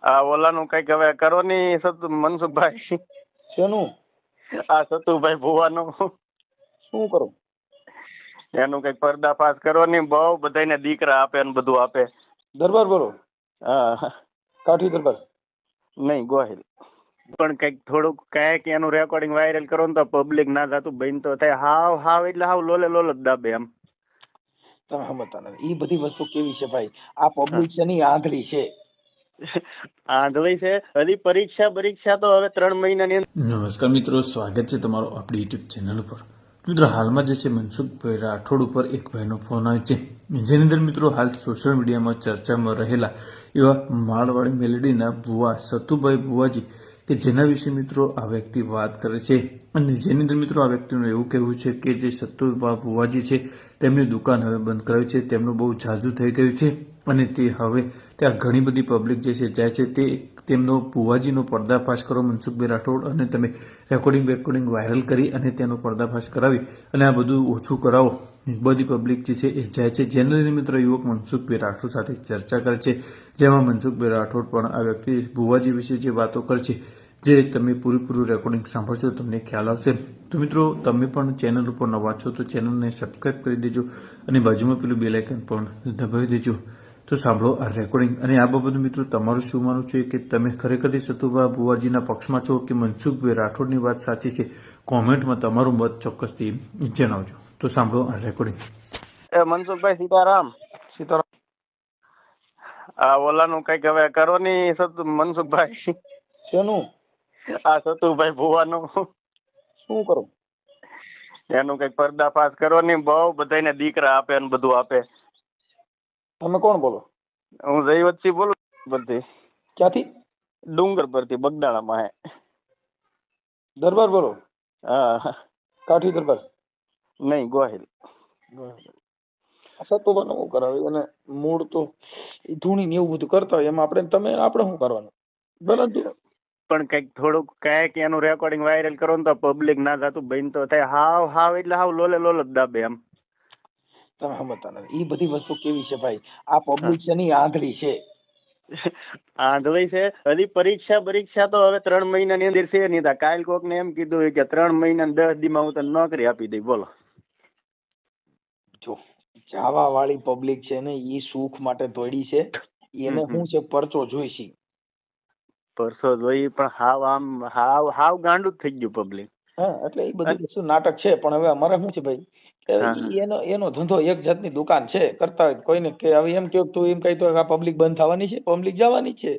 આ ઓલાનું કઈક હવે કરો ની મનસુખભાઈ. શેનું? આ સતુભાઈ ભુવાનું શું કરું? એનું કઈક પર્દાફાશ કરો ની. બહુ બધાને દીકરા આપે ને બધું આપે. દરબાર બોલો? હા. કાઠી દરબાર? નહીં, ગોહિલ. પણ કઈક થોડુંક કાંઈક એનું રેકોર્ડિંગ વાયરલ કરો ને તો પબ્લિક ના થતું બંધ તો થાય. હાવ હાવ એટલે હાવ લોલે લોલ જ દાબે એમ. તમે સમજતા નથી. એ બધી વસ્તુ કેવી છે ભાઈ, આ પબ્લિક છે ની આંધળી છે. આંધળી છે. હજી પરીક્ષા તો હવે 3 મહિનાની અંદર. નમસ્કાર મિત્રો, સ્વાગત છે તમારું આપણી યુટ્યુબ ચેનલ ઉપર. મિત્રો, હાલમાં જે છે મનસુખભાઈ રાઠોડ ઉપર એક ભાઈનો ફોન આવ્યો છે, જેની અંદર મિત્રો હાલ સોશિયલ મીડિયામાં ચર્ચામાં રહેલા એવા માળવાડી મેલડીના ભુવા સતુભાઈ ભુવાજી કે જેના વિશે મિત્રો આ વ્યક્તિ વાત કરે છે. અને જેની અંદર મિત્રો આ વ્યક્તિનું એવું કહેવું છે કે જે સતુભાઈ ભુવાજી છે તેમની દુકાન હવે બંધ કરાવી છે, તેમનું બહુ ઝાઝું થઈ ગયું છે અને તે હવે ત્યાં ઘણી બધી પબ્લિક જે છે જાય છે. તે તેમનો ભુવાજીનો પર્દાફાશ કરો મનસુખભાઈ રાઠોડ, અને તમે રેકોર્ડિંગ વાયરલ કરી અને તેનો પર્દાફાશ કરાવી અને આ બધું ઓછું કરાવો. બધી પબ્લિક જે છે એ જાય છે. જેને લઈને મિત્રો યુવક મનસુખભાઈ રાઠોડ સાથે ચર્ચા કરે છે, જેમાં મનસુખભાઈ રાઠોડ પણ આ વ્યક્તિ ભુવાજી વિશે જે વાતો કરે છે, જે તમે પૂરેપૂરું રેકોર્ડિંગ સાંભળશો તમને ખ્યાલ આવશે. તો મિત્રો, તમે પણ ચેનલ ઉપર નવા છો તો ચેનલને સબસ્ક્રાઈબ કરી દેજો અને બાજુમાં પેલું બેલ આઇકન પણ દબાવી દેજો. તો સાંભળો આ રેકોર્ડિંગ. અને આ બાબતે મિત્રો તમારું શું માનવું છે કે તમે ખરેખર સતુભાઈ ભુવાજીના પક્ષમાં છો કે મનસુખભાઈ રાઠોડની વાત સાચી છે? કોમેન્ટમાં તમારું મત ચોક્કસથી જણાવજો. તો સાંભળો આ રેકોર્ડિંગ. મનસુખભાઈ સીતારામ. સીતારામ. આ ઓલાનું કઈક હવે કરો ની મનસુખભાઈ. શેનું? આ સતુભાઈ ભુવાનું શું કરું? એનું કઈક પર્દાફાશ કરો ની. બહુ બધાને દીકરા આપે ને બધું આપે. તમે કોણ બોલો? હું જયવતસિંહ બોલું. બધી ક્યાંથી? ડુંગર પરથી, બગદાણામાં હે. દરબાર બોલો? હા. કાઠી દરબાર? નહીં, ગોહિલ. સતુભાઈ શું કરાવે? અને મૂળ તો એ ધૂણી ને એવું બધું કરતા હોય, એમાં આપણે શું કરવાનું? બરાબર. પણ કઈક થોડુંક કાંઈક એનું રેકોર્ડિંગ વાયરલ કરો ને તો પબ્લિક ના થતું બંધ તો થાય. હાવ હાવ એટલે હાવ લોલે લોલ જ દાબે એમ. તમે સમજતા નથી. એ બધી વસ્તુ કેવી છે ભાઈ, આ પબ્લિક છે ની આંધળી છે. આંધળી છે. હજી પરીક્ષા તો હવે 3 મહિનાની અંદર છે નહીં. કાલ કોક ને એમ કીધું કે 3 મહિના 10 દીમાં હું તને નોકરી આપી દઈ. બોલો. જો જાવા વાળી પબ્લિક છે ને, એ સુખ માટે દોડી છે. એને શું છે, પરચો જોઈશી. પરસો જોઈ પણ હાવ આમ હાવ હાવ ગાંડું જ થઈ ગયું પબ્લિક. હા, એટલે એ બધી વસ્તુ નાટક છે. પણ હવે અમારે શું છે ભાઈ, એનો ધંધો એક જાતની દુકાન છે, કરતા હોય કોઈને કે હવે એમ કે તું એમ કહી તો આ પબ્લિક બંધ થવાની છે? પબ્લિક જવાની છે.